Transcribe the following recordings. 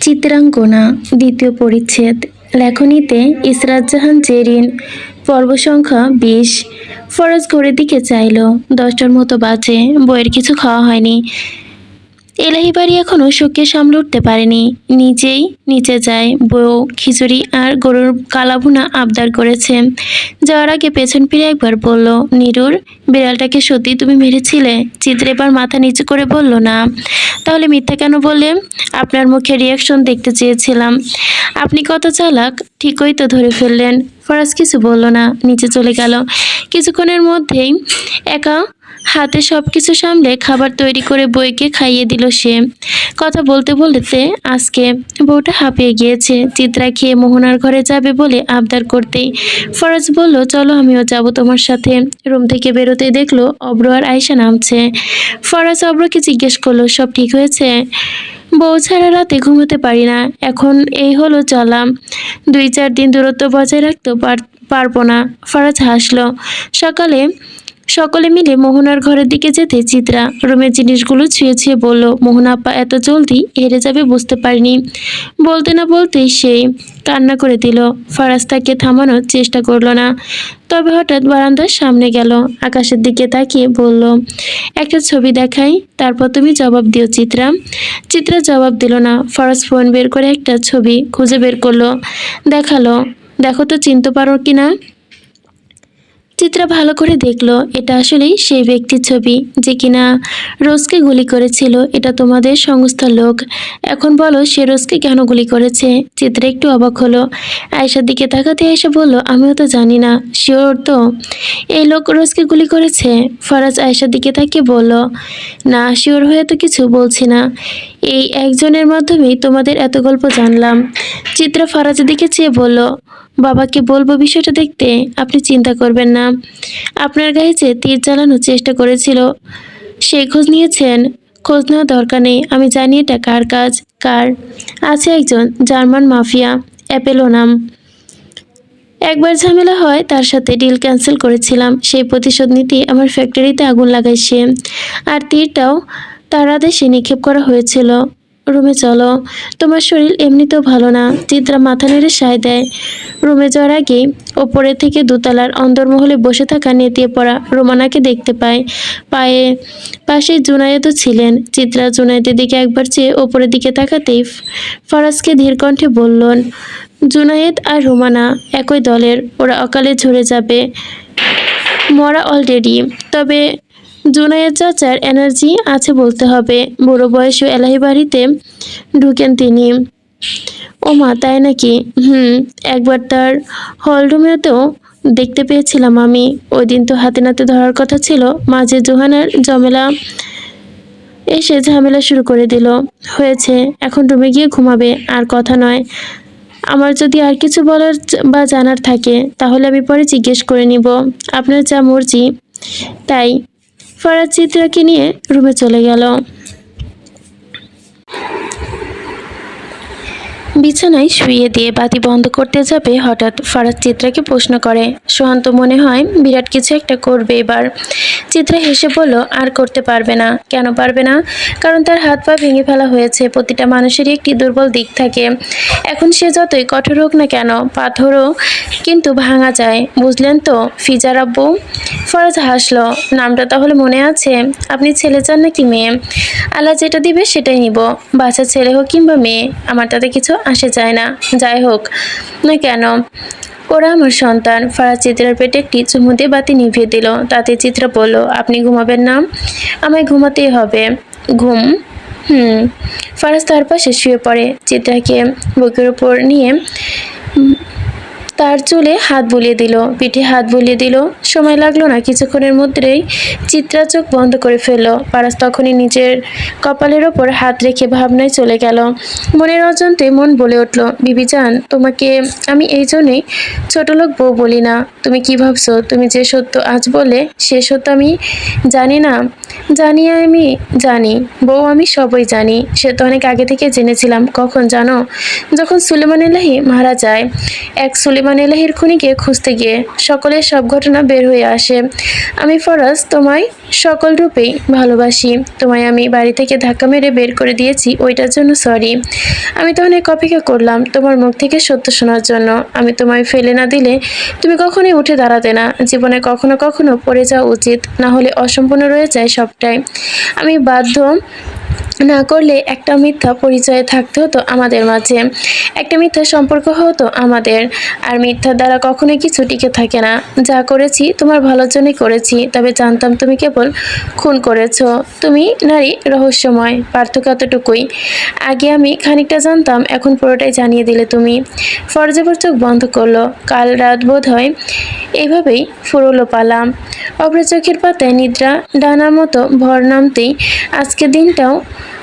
চিত্রাঙ্কনা দ্বিতীয় পরিচ্ছেদ লেখনীতে ইসরাত জাহান জেরিন পর্ব সংখ্যা ২০। ফরজ ঘড়ির দিকে চাইল। ১০টার মতো বাজে। বইয়ের কিছু খাওয়া হয়নি। এলাহি বাড়ি এখনো শোককে সামলে উঠতে পারেনি। নিজেই নিচে যায়। বউ খিচুড়ি আর গরুর কালাভুনা আবদার করেছে। যাওয়ার আগে পেছন ফিরে একবার বলল, নিরুর, বিড়ালটাকে সত্যি তুমি মেরেছিলে? চিত্র এবার মাথা নিচু করে বলল, না। তাহলে মিথ্যা কেন বললে? আপনার মুখে রিয়াকশন দেখতে চেয়েছিলাম। আপনি কত চালাক, ঠিকই তো ধরে ফেললেন। ফরাজ কিছু বলল না, নিচে চলে গেল। কিছুক্ষণের মধ্যেই একা হাতে সবকিছু সামলে খাবার তৈরি করে বইকে খাইয়ে দিল সে। কথা বলতে বলতে আজকে বউটা হাঁপিয়ে গিয়েছে। চিত্রা খেয়ে মোহনার ঘরে যাবে বলে আবদার করতেই ফরাজ বলল, চলো আমিও যাব তোমার সাথে। রুম থেকে বেরোতে দেখলো অব্র আর আয়শা নামছে। ফরাজ অব্রকে জিজ্ঞেস করলো, সব ঠিক হয়েছে? বউ ছাড়া রাতে ঘুমোতে পারি না, এখন এই হলো চলা। ২-৪ দিন দূরত্ব বজায় রাখতেও পারবো না। ফরাজ হাসলো। সকালে সকলে মিলে মোহনার ঘরের দিকে যেতে চিত্রা রুমের জিনিসগুলো ছুঁয়ে ছুঁয়ে বলল, মোহনা আপা এত জলদি হেরে যাবে বুঝতে পারিনি। বলতে না বলতেই সেই কান্না করে দিল। ফরাজ তাকে থামানোর চেষ্টা করলো না, তবে হঠাৎ বারান্দার সামনে গেল। আকাশের দিকে তাকিয়ে বলল, একটা ছবি দেখাই, তারপর তুমি জবাব দিও চিত্রা। চিত্রা জবাব দিল না। ফরাজ ফোন বের করে একটা ছবি খুঁজে বের করলো, দেখালো। দেখো তো চিনতে পারো কিনা। চিত্রা ভালো করে দেখলো, এটা আসলেই সেই ব্যক্তির ছবি যে কিনা রোজকে গুলি করেছিল। এটা তোমাদের সংস্থার লোক। এখন বলো সে রোজকে কেন গুলি করেছে? চিত্রা একটু অবাক হলো। আয়েশার দিকে তাকাতে আয়েশা বলল, আমিও তো জানি না। শিওর তো এই লোক রোজকে গুলি করেছে? ফরাজ আয়েশার দিকে তাকিয়ে বলল, না, শিওর হয়ে তো কিছু বলছি না। এই একজনের মাধ্যমেই তোমাদের এত গল্প জানলাম। চিত্রা ফরাজের দিকে চেয়ে বলল, বাবাকে বলবো বিষয়টা দেখতে? আপনি চিন্তা করবেন না। আপনার গায়ে যে তীর চালানোর চেষ্টা করেছিল সেই খোঁজ নিয়েছেন? খোঁজ নেওয়ার দরকার নেই, আমি জানি এটা কার কাজ। কার? আছে একজন জার্মান মাফিয়া, অ্যাপেলো নাম। একবার ঝামেলা হয়, তার সাথে ডিল ক্যান্সেল করেছিলাম। সেই প্রতিশোধ নিতে আমার ফ্যাক্টরিতে আগুন লাগায় সে। আর তীরটাও তার আদেশে নিক্ষেপ করা হয়েছিল। রুমে চলো, তোমার শরীর এমনিতেও ভালো না। চিত্রা মাথা নেড়ে সায় দেয়। রুমে যাওয়ার আগেই ওপরে থেকে দোতলার অন্দরমহলে বসে থাকা নেতিয়ে পড়া রোমানাকে দেখতে পায়। পাশে জুনায়েদও ছিলেন। চিত্রা জুনায়েদের দিকে একবার চেয়ে ওপরের দিকে তাকাতেই ফরাজকে ধীর কণ্ঠে বললেন, জুনায়েদ আর রোমানা একই দলের, ওরা অকালে ঝরে যাবে, মরা অলরেডি। তবে জুনায়েদ চাচার এনার্জি আছে বলতে হবে। বুড়ো বয়সেও এলাহি বাড়িতে ঢুকেন তিনি। ওমা, তাই নাকি? একবার তার হলরুমেতেও দেখতে পেয়েছিলাম আমি। ওই দিন তো হাতে নাতে ধরার কথা ছিল, মাঝে জোহানার জমেলা এসে ঝামেলা শুরু করে দিল। হয়েছে, এখন রুমে গিয়ে ঘুমাবে, আর কথা নয়। আমার যদি আর কিছু বলার বা জানার থাকে তাহলে আমি পরে জিজ্ঞেস করে নিব। আপনার যা মর্জি তাই। ফরাজ চিত্রাকে নিয়ে রুমে চলে গেল। বিছানায় শুইয়ে দিয়ে বাতি বন্ধ করতে যাবে, হঠাৎ ফরাজ চিত্রাকে প্রশ্ন করে, সোহান তো মনে হয় বিরাট কিছু একটা করবে এবার। চিত্রা হেসে বলল, আর করতে পারবে না। কেন পারবে না? কারণ তার হাত পা ভেঙে ফেলা হয়েছে। প্রতিটা মানুষেরই একটি দুর্বল দিক থাকে। এখন সে যতই কঠোর হোক না কেন, পাথরও কিন্তু ভাঙা যায়, বুঝলেন তো ফিজার আব্বু? ফরাজ হাসলো। নামটা তাহলে মনে আছে? আপনি ছেলে চান নাকি মেয়ে? আল্লাহ যেটা দিবে সেটাই নিব। বাচ্চা ছেলে হোক কিংবা মেয়ে, আমার তাতে কিছু আসে যায় না। যাই হোক না কেন, ওরা আমার সন্তান। ফরাজ চিত্রার পেটে একটি চুমু দিয়ে বাতি নিভিয়ে দিল। তাতে চিত্রা বলল, আপনি ঘুমাবেন না? আমায় ঘুমাতেই হবে। ঘুম? ফরাজ তার পাশে শুয়ে পড়ে। চিত্রাকে বুকের উপর নিয়ে তার চুলে হাত বুলিয়ে দিল, পিঠে হাত বুলিয়ে দিল। সময় লাগলো না, কিছুক্ষণের মধ্যেই চিত্রা চোখ বন্ধ করে ফেলল। পারাস তখনই নিজের কপালের ওপর হাত রেখে ভাবনায় চলে গেল। মনের অজান্তে মন বলে উঠল, বিবিজান, তোমাকে আমি এই জন্যই ছোটলোক বউ বলি না। তুমি কি ভাবছো তুমি যে সত্য আজ বলে সে সত্য আমি জানি না? আমি জানি বউ, আমি সবই জানি। সে তো অনেক আগে থেকে জেনেছিলাম। কখন জানো? যখন সুলেমান এলাহি মারা যায়। এক সুলেমান এলাহির খুনিকে খুঁজতে গিয়ে সকলের সব ঘটনা বের হয়ে আসে। আমি ফরাজ তোমায় সকল রূপেই ভালোবাসি। তোমায় আমি বাড়ি থেকে ধাক্কা মেরে বের করে দিয়েছি, ওইটার জন্য সরি। আমি তো অনেক অপেক্ষা করলাম তোমার মুখ থেকে সত্য শোনার জন্য। আমি তোমায় ফেলে না দিলে তুমি কখনোই উঠে দাঁড়াতে না। জীবনে কখনো কখনো পড়ে যাওয়া উচিত, না হলে অসম্পূর্ণ রয়ে যায় সবটাই। আমি বাধ্য না করলে একটা মিথ্যা পরিচয়ে থাকতে হতো আমাদের মাঝে, একটা মিথ্যা সম্পর্ক হতো আমাদের। আর মিথ্যার দ্বারা কখনোই কিছু টিকে থাকে না। যা করেছি তোমার ভালোর জন্যই করেছি, তবে জানতাম তুমি কেবল খুন করেছো। তুমি নারী রহস্যময়, পার্থক্য এতটুকুই। আগে আমি খানিকটা জানতাম, এখন পুরোটাই জানিয়ে দিলে তুমি। ফরজেবর চোখ বন্ধ করলো। কাল রাত বোধ হয় এভাবেই ফুরোলো পালাম। অভ্র চোখের পাতায় নিদ্রা ডানার মতো ভর নামতেই আজকের দিনটাও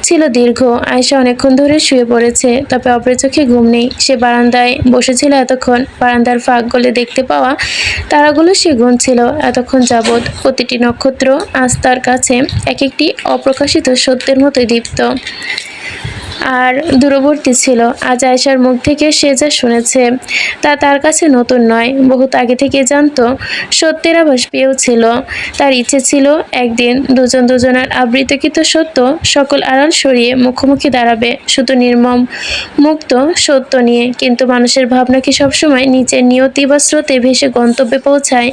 ছিল দীর্ঘ। আয়েশা অনেকক্ষণ ধরে শুয়ে পড়েছে, তবে অপর চোখে ঘুম নেই। সে বারান্দায় বসেছিল এতক্ষণ। বারান্দার ফাঁক গলে দেখতে পাওয়া তারাগুলো সে গুনছিল এতক্ষণ যাবৎ। প্রতিটি নক্ষত্র আজ তার কাছে এক একটি অপ্রকাশিত সত্যের মতোই দীপ্ত আর দূরবর্তী ছিল। আজ আয়েশার মুখ থেকে সে যা শুনেছে তা তার কাছে নতুন নয়, বহুত আগে থেকে জানতো। সত্যের আভাস পেয়েও ছিল। তার ইচ্ছে ছিল একদিন দুজন দুজনার আবৃতকৃত সত্য সকল আড়াল সরিয়ে মুখোমুখি দাঁড়াবে, শুধু নির্মম মুক্ত সত্য নিয়ে। কিন্তু মানুষের ভাবনা কি সবসময় নিচের নিয়তি বা স্রোতে ভেসে গন্তব্যে পৌঁছায়?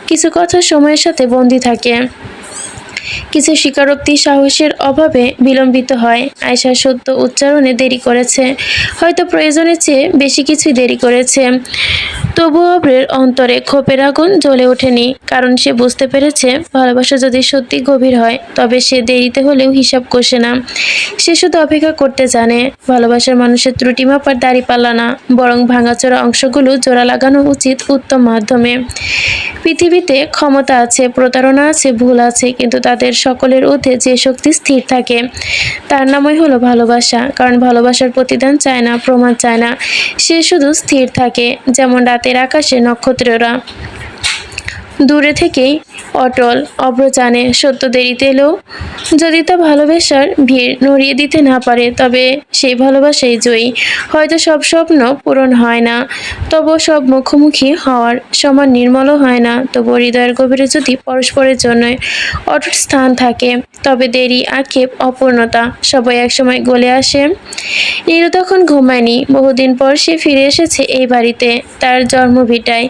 কিছু কথা সময়ের সাথে বন্দী থাকে, কিছু স্বীকারোক্তি সাহসের অভাবে বিলম্বিত হয়। আয়েশা সত্য উচ্চারণে দেরি করেছে, হয়তো প্রয়োজনের চেয়ে বেশি কিছুই দেরি করেছে। তবুও অভ্রের অন্তরে ক্ষোভের আগুন জ্বলে ওঠেনি, কারণ সে বুঝতে পেরেছে ভালোবাসা যদি সত্যি গভীর হয় তবে সে দেরিতে হলেও হিসাব কষে না। সে শুধু অপেক্ষা করতে জানে। ভালোবাসার মানুষের ত্রুটি মাপার দাঁড়িপাল্লা না, বরং ভাঙাচোরা অংশগুলো জোড়া লাগানো উচিত উত্তম মাধ্যমে। পৃথিবীতে ক্ষমতা আছে, প্রতারণা আছে, ভুল আছে, কিন্তু তাদের সকলের ঊর্ধ্বে যে শক্তি স্থির থাকে তার নামই হলো ভালোবাসা। কারণ ভালোবাসার প্রতিদান চায় না, প্রমাণ চায় না, সে শুধু স্থির থাকে, যেমন রাতের আকাশে নক্ষত্ররা দূরে থেকেই অটল। অভ্র জানে সত্য দেরিতে এলেও যদি তা ভালোবাসার ভিড় নড়িয়ে দিতে না পারে, তবে সেই ভালোবাসাই জয়ী। হয়তো সব স্বপ্ন পূরণ হয় না, তবু সব মুখোমুখি হওয়ার সমান নির্মলও হয় না। তবু হৃদয়ের গভীরে যদি পরস্পরের জন্য অটুট স্থান থাকে, তবে দেরি, আক্ষেপ, অপূর্ণতা সবাই একসময় গলে আসে। নীরু তখন ঘুমায়নি। বহুদিন পর সে ফিরে এসেছে এই বাড়িতে, তার জন্মভিটায়।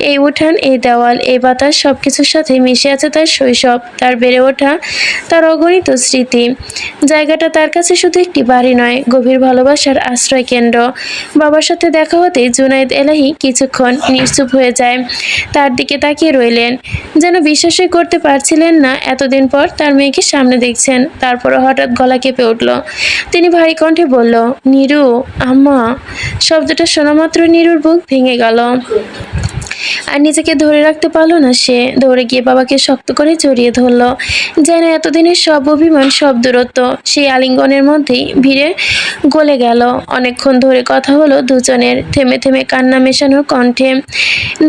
এই উঠান, এই দেওয়াল, এই বাতাস, সবকিছুর সাথে মিশে আছে তার শৈশব, তার বেড়ে ওঠা, তার অগণিত স্মৃতি। জায়গাটা তার কাছে শুধু একটি বাড়ি নয়, গভীর ভালোবাসার আশ্রয় কেন্দ্র। বাবার সাথে দেখা হতেই জুনায়েদ এলাহি কিছুক্ষণ নিশ্চুপ হয়ে যায়। তার দিকে তাকিয়ে রইলেন, যেন বিশ্বাসই করতে পারছিলেন না এতদিন পর তার মেয়েকে সামনে দেখছেন। তারপরও হঠাৎ গলা কেঁপে উঠল। তিনি ভারী কণ্ঠে বলল, নীরু, আম্মা। শব্দটা শোনা মাত্র নীরুর বুক ভেঙে গেল। আর নিজেকে ধরে রাখতে পারল না সে। দৌড়ে গিয়ে বাবাকে শক্ত করে জড়িয়ে ধরল, যেন এতদিনের সব অভিমান, সব দূরত্ব সেই আলিঙ্গনের মধ্যেই ভিড়ে গলে গেল। অনেকক্ষণ ধরে কথা হলো দুজনের, থেমে থেমে কান্না মেশানোর কণ্ঠে।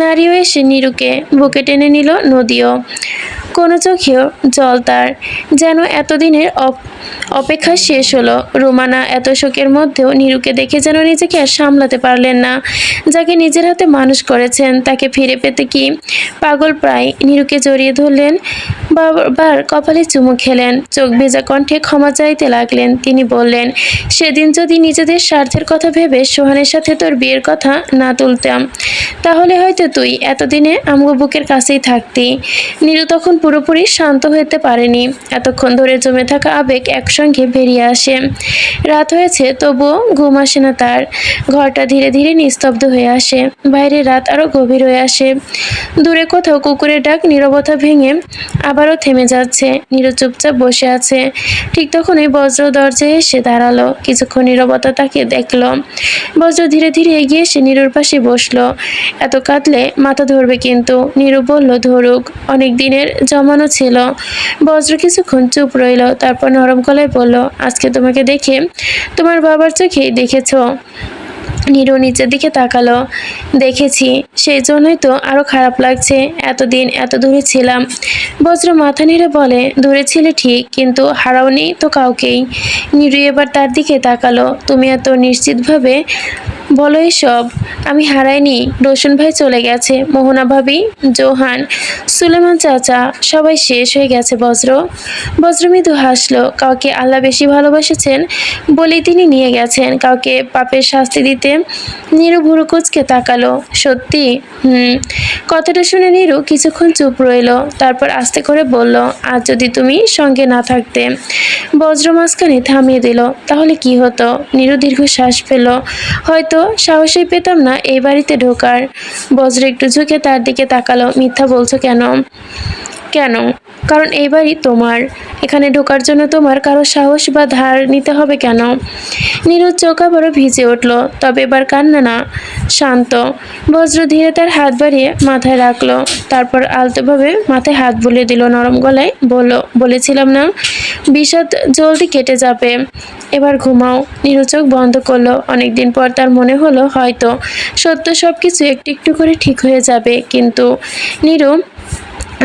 নারীও এসে নীরুকে বুকে টেনে নিল, নদীও। কোনো চোখেও জল তার, যেন এতদিনের অপেক্ষা শেষ হলো। রুমানা এত শোকের মধ্যেও নীরুকে দেখে যেন নিজেকে আর সামলাতে পারলেন না। যাকে নিজের হাতে মানুষ করেছেন তাকে ফিরে পেতে কি পাগল প্রায়। নীরুকে জড়িয়ে ধরলেন, বারবার কপালে চুমু খেলেন, চোখ ভেজা কণ্ঠে ক্ষমা চাইতে লাগলেন। তিনি বললেন, সেদিন যদি নিজেদের স্বার্থের কথা ভেবে সোহানের সাথে তোর বিয়ের কথা না তুলতাম, তাহলে হয়তো তুই এতদিনে আমগো বুকের কাছেই থাকতি। নীরু তখন পুরোপুরি শান্ত হতে পারেনি। এতক্ষণ ধরে জমে থাকা আবেগ একসঙ্গে বেরিয়ে আসে। রাত হয়েছে, তবুও ঘুম আসে না তার। ঘরটা ধীরে ধীরে নিস্তব্ধ হয়ে আসে, বাইরে রাত আরো গভীর হয়ে আসে। দূরে কোথাও কুকুরের ডাক নীরবতা ভেঙে আবারও থেমে যাচ্ছে। নীরু চুপচাপ বসে আছে। ঠিক তখনই বজ্র দরজায় এসে দাঁড়ালো। কিছুক্ষণ নীরবতা তাকে দেখলো। বজ্র ধীরে ধীরে এগিয়ে এসে নীরুর পাশে বসলো। এত কাঁদলে মাথা ধরবে কিন্তু। নীরু বলল, ধরুক, অনেক দিনের জমানো ছিল। বজ্র কিছুক্ষণ চুপ রইল, তারপর নরম গলায় বলল, আজকে তোমাকে দেখে তোমার বাবার চোখেই দেখেছ। নীরু নিচের দিকে তাকালো। দেখেছি, সেই জন্যই তো আরো খারাপ লাগছে। এতদিন এত দূরে ছিলাম। বজ্র মাথা নেড়ে বলে, দূরে ছিলে ঠিক, কিন্তু হারাওনি তো কাউকেই। নীরু এবার তার দিকে তাকালো। তুমি এত নিশ্চিতভাবে বলো এসব? আমি হারাইনি। রোশন ভাই চলে গেছে, মোহনা ভাবি, জোহান, সুলেমান চাচা, সবাই শেষ হয়ে গেছে বজ্র। বজ্র মৃদু হাসলো। কাউকে আল্লাহ বেশি ভালোবাসেছেন বলেই তিনি নিয়ে গেছেন, কাউকে পাপের শাস্তি দিতে। নীরু ভুরু কুঁচকে তাকালো। সত্যি? কথাটা শুনে নীরু কিছুক্ষণ চুপ রইল, তারপর আস্তে করে বলল, আজ যদি তুমি সঙ্গে না থাকতে। বজ্র মাঝখানে থামিয়ে দিল। তাহলে কি হতো? নীরু দীর্ঘ শ্বাস পেল। হয়তো সাহসই পেতাম না এই বাড়িতে ঢোকার। বজ্র একটু ঝুঁকে তার দিকে তাকালো। মিথ্যা বলছো কেন? কেন? কারণ এই বাড়ি তোমার। এখানে ঢোকার জন্য তোমার কারো সাহস বা ধার নিতে হবে কেন? নীরুর চোখ আবারও ভিজে উঠল, তবে এবার কান্না না, শান্ত। বজ্র ধীরে তার হাত বাড়িয়ে মাথায় রাখলো, তারপর আলতোভাবে মাথায় হাত বুলিয়ে দিল। নরম গলায় বলল, বলেছিলাম না বিষাদ জলদি কেটে যাবে। এবার ঘুমাও। নীরু চোখ বন্ধ করলো। অনেকদিন পর তার মনে হলো হয়তো সত্য সবকিছু একটু একটু করে ঠিক হয়ে যাবে। কিন্তু নীরু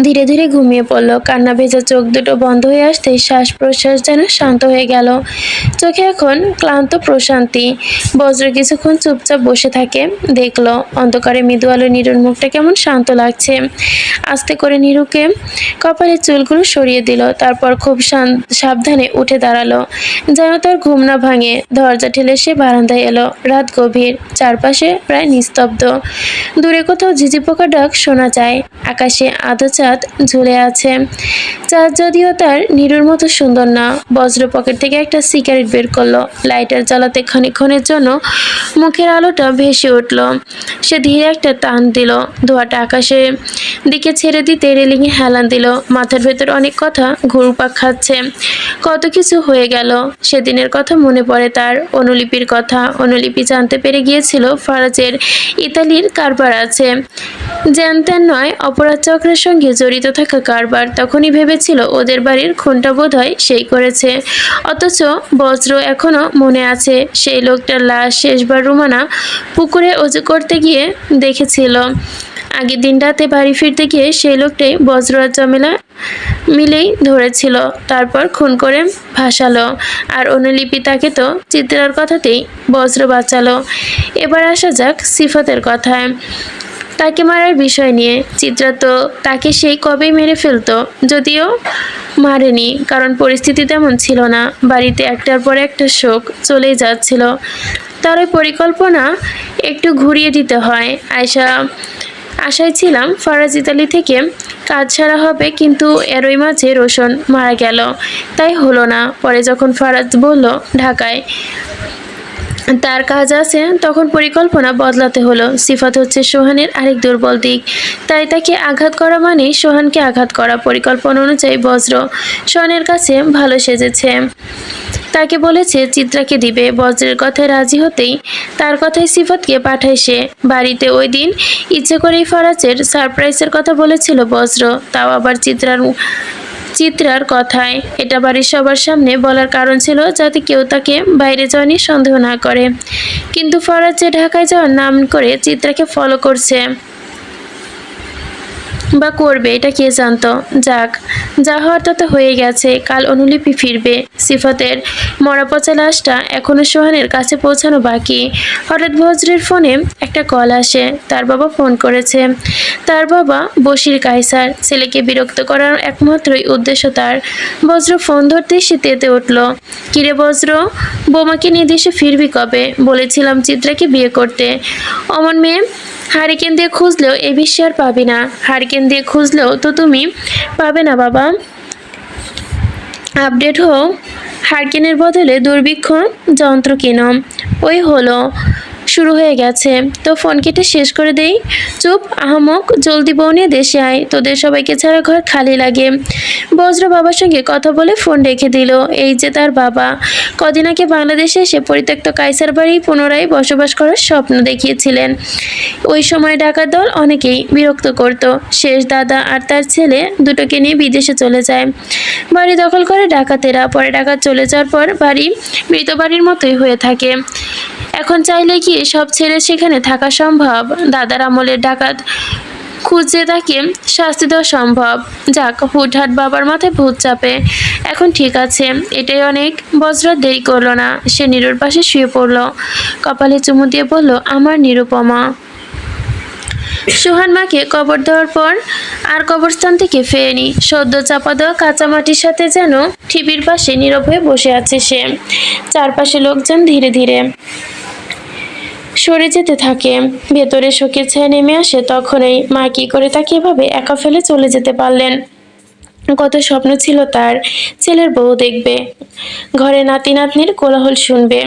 ধীরে ধীরে ঘুমিয়ে পড়ল। কান্না ভেজা চোখ দুটো বন্ধ হয়ে আসতেই শ্বাস প্রশ্বাস যেন শান্ত হয়ে গেল। চোখে এখন ক্লান্ত প্রশান্তি। বজ্র কিছুক্ষণ চুপচাপ বসে থাকে। দেখলো অন্ধকারে মৃদু আলো নীরুর মুখটা কেমন শান্ত লাগছে। আস্তে করে নীরুকে কপালের চুলগুলো সরিয়ে দিল, তারপর খুব সাবধানে উঠে দাঁড়ালো যেন তার ঘুম না ভাঙে। দরজা ঠেলে সে বারান্দায় এলো। রাত গভীর, চারপাশে প্রায় নিস্তব্ধ। দূরে কোথাও ঝিঝি পোকার ডাক শোনা যায়। আকাশে আধো চাঁদ ঝুলে আছে। চাঁদ যদিও তার নীরুর মতো সুন্দর না। বজ্র পকেট থেকে একটা সিগারেট বের করলো। লাইটার জ্বালাতে খানিকক্ষণের জন্য মুখের আলোটা ভেসে উঠল। সে ধীরে একটা টান দিল। ধোঁয়াটা আকাশের দিকে ছেড়ে দিতে রেলিংয়ে হেলান দিল। মাথার ভেতর অনেক কথা ঘুরপাক খাচ্ছে। কত কিছু হয়ে গেল। সেদিনের কথা মনে পড়ে তার। অনুলিপির কথা। অনুলিপি জানতে পেরে গিয়েছিল ফারাজের ইতালির কারবার আছে। জ্যান নয়, অপরাধ চক্রের সঙ্গে জড়িত থাকা কারবার। তখনই ভেবেছিল ওদের বাড়ির খুনটা বোধহয় সেই করেছে। অথচ বজ্র এখনো মনে আছে সেই লোকটার লাশ শেষবার রুমানা পুকুরে অজু করতে গিয়ে দেখেছিল। আগের দিন রাতে বাড়ি ফিরতে গিয়ে সেই লোকটাই বজ্র আর জমেলা মিলেই ধরেছিল, তারপর খুন করে ভাসালো। আর অনুলিপি তাকে তো চিত্রার কথাতেই বজ্র বাঁচালো। এবার আসা যাক সিফাতের কথায়। তাকে মারার বিষয় নিয়ে। চিত্রা তো তাকে সেই কবেই মেরে ফেলতো, যদিও মারেনি, কারণ পরিস্থিতি তেমন ছিল না। বাড়িতে একটার পর একটা শোক চলেই যাচ্ছিল। তার ওই পরিকল্পনা একটু ঘুরিয়ে দিতে হয়। আশায় ছিলাম ফারাজ ইতালি থেকে কাজ ছাড়া হবে, কিন্তু এরই মাঝে রোশন মারা গেল, তাই হলো না। পরে যখন ফারাজ বলল ঢাকায় তার কাজ আছে, তখন পরিকল্পনা বদলাতে হলো। সিফাত হচ্ছে সোহানের আরেক দুর্বল দিক, তাই তাকে আঘাত করা মানেই সোহানকে আঘাত করা। পরিকল্পনা অনুযায়ী বজ্র সোহানের কাছে ভালো সেজেছে। তাকে বলেছে চিত্রাকে দিবে। বজ্রের কথায় রাজি হতেই তার কথায় সিফাতকে পাঠায় সে বাড়িতে। ওই দিন ইচ্ছে করেই ফারাজের সারপ্রাইজের কথা বলেছিল বজ্র, তাও আবার চিত্রার কথায়। এটা বাড়ির সবার সামনে বলার কারণ ছিল যাতে কেউ তাকে বাইরে যাওয়া নিয়ে সন্দেহ না করে। কিন্তু ফারাজ যে ঢাকায় যাওয়ার নাম করে চিত্রাকে ফলো করছে বা করবে, এটা কে জানতো? যাক, যা হওয়ার তা তো হয়ে গেছে। কাল অনুলিপি ফিরবে। সিফাতের মরা পচা লাশটা এখনো সোহানের কাছে পৌঁছানো বাকি। হঠাৎ বজ্রের ফোনে একটা কল আসে। তার বাবা ফোন করেছে। তার বাবা বশির কায়সার। ছেলেকে বিরক্ত করার একমাত্রই উদ্দেশ্য তার। বজ্র ফোন ধরতেই সে তেতে উঠল। কিরে বজ্র, বোমাকে নিয়ে দেশে ফিরবি কবে? বলেছিলাম চিত্রাকে বিয়ে করতে। অমন মেয়ে হারিকেন দিয়ে খুঁজলেও এ বিশ্বে আর পাবি না। হারিকেন দিয়ে খুঁজলেও তো তুমি পাবে না বাবা। আপডেট হও। হারিকেনের বদলে দুর্ভিক্ষ যন্ত্র কিনো। ওই হলো, শুরু হয়ে গেছে। তো ফোন কেটে শেষ করে দেই। চুপ আহামক, জলদি বউ নিয়ে দেশে আয়। তোদের সবাইকে ছাড়া ঘর খালি লাগে। বজ্র বাবার সঙ্গে কথা বলে ফোন রেখে দিল। এই যে তার বাবা। কদিন আগে বাংলাদেশে এসে পরিত্যক্ত কায়সার বাড়ি পুনরায় বসবাস করার স্বপ্ন দেখিয়েছিলেন। ওই সময় ডাকাত দল অনেকেই বিরক্ত করত। শেষ দাদা আর তার ছেলে দুটোকে নিয়ে বিদেশে চলে যায়। বাড়ি দখল করে ডাকাতেরা। পরে ডাকাত চলে যাওয়ার পর বাড়ি মৃত বাড়ির মতোই হয়ে থাকে। এখন চাইলে কি কি সব ছেড়ে সেখানে থাকা সম্ভব? দাদার আমলের ডাকাত খুঁজে তাকে শাস্তি দেওয়া সম্ভব। যাক, হুটহাট বাবার মাথায় ভূত চাপে। এখন ঠিক আছে, এটাই অনেক। বজ্রত দেরি করলো না, সে নীরুর পাশে শুয়ে পড়ল। কপালে চুমু দিয়ে বলল, আমার নিরুপমা। সোহান মাকে কবর দেওয়ার পর আর কবরস্থান থেকে ফেরেনি। সদ্য চাপা দেওয়া কাঁচামাটির সাথে যেন ঠিপির পাশে নীরব হয়ে বসে আছে সে। চারপাশে লোকজন ধীরে ধীরে সরে যেতে থাকে। ভেতরে শোকের ছায়া নেমে আসে তখনই। মা কি করে তাকে এভাবে একা ফেলে চলে যেতে পারলেন? কত স্বপ্ন ছিল তার, ছেলের বউ দেখবে, ঘরে নাতি নাতনির কোলাহল শুনবে,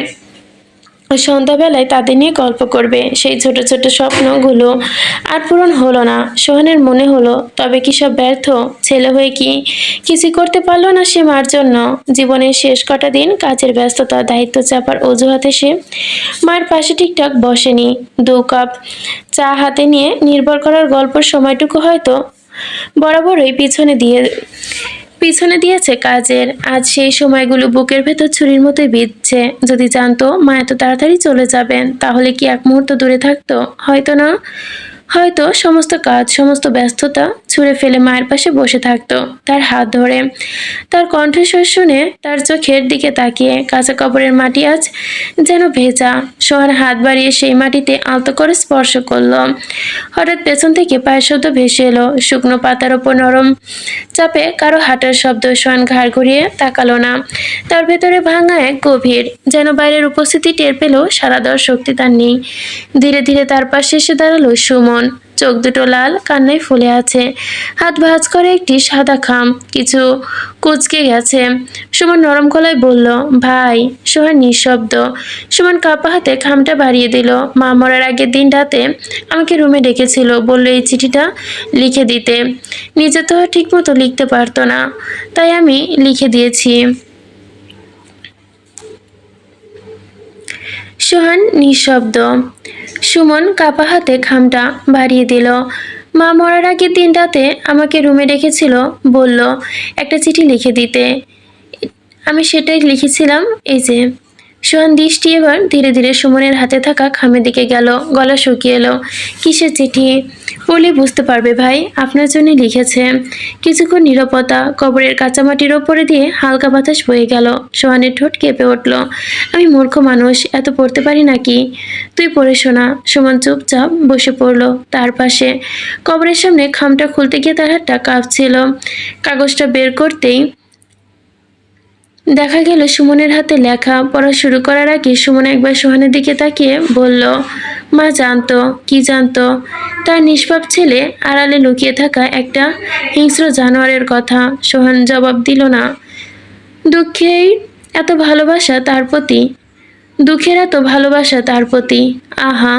সন্ধ্যাবেলায় তাদের নিয়ে গল্প করবে। সেই ছোট ছোট স্বপ্নগুলো আর পূরণ হলো না। সোহানের মনে হলো, তবে কি সব ব্যর্থ? ছেলে হয়ে কি কিছু করতে পারলো না সে মার জন্য? জীবনের শেষ কটা দিন কাজের ব্যস্ততা, দায়িত্ব চাপার অজুহাতে সে মায়ের পাশে ঠিকঠাক বসেনি। 2 কাপ চা হাতে নিয়ে নির্ভর করার গল্পের সময়টুকু হয়তো বরাবরই পিছনে দিয়েছে কাজের। আজ সেই সময়গুলো বুকের ভেতর ছুরির মতোই বিঁধছে। যদি জানতো মা এত তাড়াতাড়ি চলে যাবেন, তাহলে কি এক মুহূর্ত দূরে থাকতো? হয়তো না। হয়তো সমস্ত কাজ, সমস্ত ব্যস্ততা ছুঁড়ে ফেলে মায়ের পাশে বসে থাকতো, তার হাত ধরে, তার কণ্ঠস্বর শুনে, তার চোখের দিকে তাকিয়ে। কাঁচা কবরের মাটি আজ যেন ভেজা। সোহান হাত বাড়িয়ে সেই মাটিতে আলতো করে স্পর্শ করলো। হঠাৎ পেছন থেকে পায়ের শব্দ ভেসে এলো, শুকনো পাতার ওপর নরম চাপে কারো হাঁটার শব্দ। সোহান ঘাড় ঘুরিয়ে তাকালো না। তার ভেতরে ভাঙা এক গভীর, যেন বাইরের উপস্থিতি টের পেলেও সাড়া দেওয়ার শক্তি তার নেই। ধীরে ধীরে তার পাশে এসে দাঁড়ালো সুমন। চোখ দুটো লাল, কান্নায় ফুলে আছে। হাত ভাঁজ করে একটি সাদা খাম কিছু কুঁচকে গেছে। সুমন নরম গলায় বলল, ভাই। সোহান নিঃশব্দ। সুমন কাঁপা হাতে খামটা বাড়িয়ে দিল। মা মরার আগের দিন রাতে আমাকে রুমে ডেকেছিল, বললো এই চিঠিটা লিখে দিতে। নিজে তো ঠিক মতো লিখতে পারতো না, তাই আমি লিখে দিয়েছি। সোহান নিঃশব্দ। সুমন কাঁপা হাতে খামটা বাড়িয়ে দিল। মা মরার আগের দিন রাতে আমাকে রুমে ডেকেছিল, বলল একটা চিঠি লিখে দিতে। আমি সেটাই লিখেছিলাম, এই যে। সোহান দৃষ্টি এবার ধীরে ধীরে সুমনের হাতে থাকা খামের দিকে গেল। গলা শুকিয়ে এলো। কিসের চিঠি? পড়লে বুঝতে পারবে ভাই, আপনার জন্য লিখেছে। কিছুক্ষণ নীরবতা। কবরের কাঁচামাটির ওপরে দিয়ে হালকা বাতাস বয়ে গেল। সোহানের ঠোঁট কেঁপে উঠল। আমি মূর্খ মানুষ, এত পড়তে পারি নাকি? তুই পড়ে শোনা। সুমন চুপচাপ বসে পড়ল তার পাশে। কবরের সামনে খামটা খুলতে গিয়ে তার হাতটা কাঁপছিল। কাগজটা বের করতেই দেখা গেল সুমনের হাতে লেখা। পড়া শুরু করার আগে সুমন একবার সোহানের দিকে তাকিয়ে বলল, মা জানতো। কি জানতো? তার নিষ্পাপ ছেলে আড়ালে লুকিয়ে থাকা একটা হিংস্র জানোয়ারের কথা। সোহান জবাব দিল না। দুঃখের এত ভালোবাসা তার প্রতি, দুঃখের এত ভালোবাসা তার প্রতি। আহা।